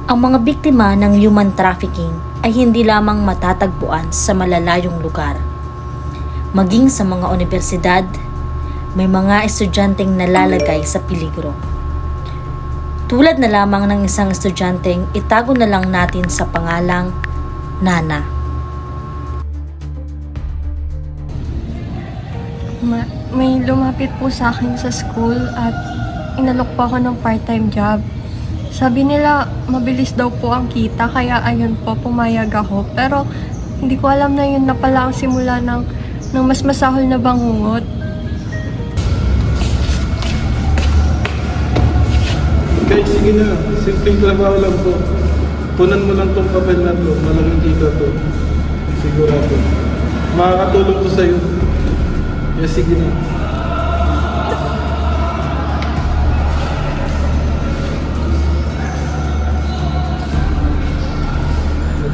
Ang mga biktima ng human trafficking ay hindi lamang matatagpuan sa malalayong lugar. Maging sa mga universidad, may mga estudyanteng nalalagay sa peligro. Tulad na lamang ng isang estudyanteng itago na lang natin sa pangalang Nana. May lumapit po sa akin sa school at inalok po ako ng part-time job. Sabi nila mabilis daw po ang kita kaya ayun po pumayag ako. Pero hindi ko alam na yun na pala ang simula ng mas masahol na bangungot. Kahit sige na, simpleng trabaho lang po. Punan mo lang tong papel na to, malaking kita to. Sigurado. Makakatulong to sa'yo. Yeah, sige na.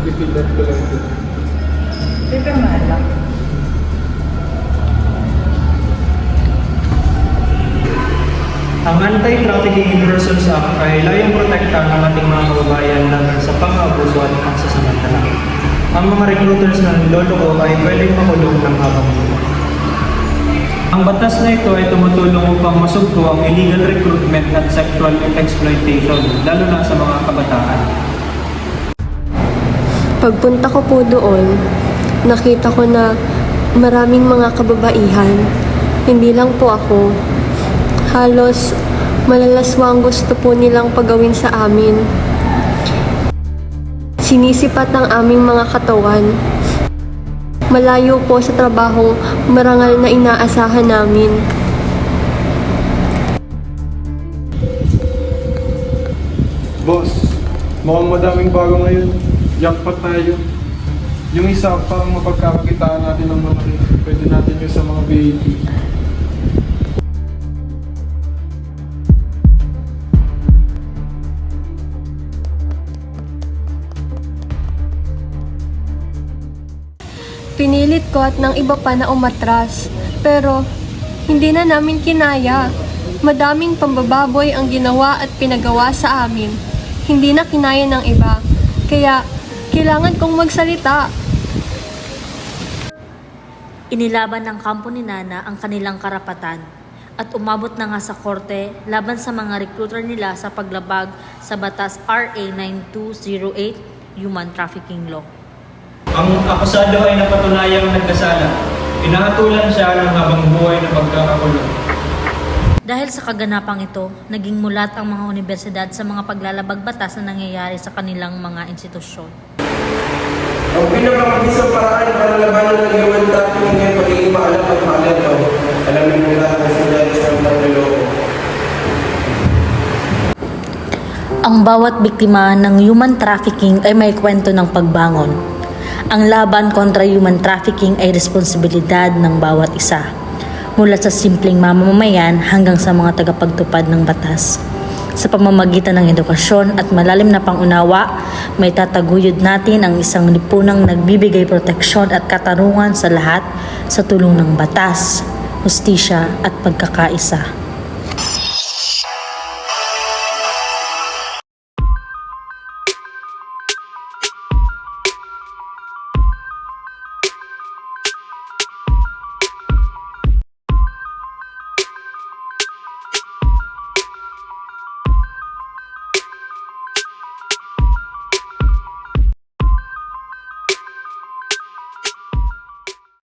Nag-fill up ko lang ito. Teka malak. Ang Anti-Trafficking in Persons Act ay layong protektahan ang ating mga kababayan laban sa pang-abuso at pagsasamantala. Ang mga recruiters na niloloko ay pwedeng makulong ng habang buhay. Ang batas na ito ay tumutulong upang masugpo ang illegal recruitment at sexual exploitation, lalo na sa mga kabataan. Pagpunta ko po doon, nakita ko na maraming mga kababaihan. Hindi lang po ako. Halos malalaswang gusto po nilang pagawin sa amin. Sinisipat ang aming mga katawan. Malayo po sa trabahong marangal na inaasahan namin. Boss, mukhang madaming bago ngayon. Jackpot tayo. Yung isa, parang mapagkakakitaan natin ng malaki. Pwede natin yung sa mga VAT. Pinilit ko at ng iba pa na umatras. Pero hindi na namin kinaya. Madaming pambababoy ang ginawa at pinagawa sa amin. Hindi na kinaya ng iba. Kaya kailangan kong magsalita. Inilaban ng kampo ni Nana ang kanilang karapatan at umabot na nga sa korte laban sa mga recruiter nila sa paglabag sa batas RA 9208 Human Trafficking Law. Ang akusado ay napatunayang nagkasala. Pinahatulan siya ng habang buhay na pagkakakulong. Dahil sa kaganapang ito, naging mulat ang mga universidad sa mga paglalabag batas na nangyayari sa kanilang mga institusyon. Ang pinakamabisang paraan para labanan ng human trafficking ay pagiging maalam at maalalaw. Alamin mo lahat ang sinyalis ng pagluloko. Ang bawat biktima ng human trafficking ay may kwento ng pagbangon. Ang laban kontra human trafficking ay responsibilidad ng bawat isa, mula sa simpleng mamamayan hanggang sa mga tagapagtupad ng batas. Sa pamamagitan ng edukasyon at malalim na pangunawa, may tataguyod natin ang isang lipunang nagbibigay proteksyon at katarungan sa lahat sa tulong ng batas, hustisya at pagkakaisa.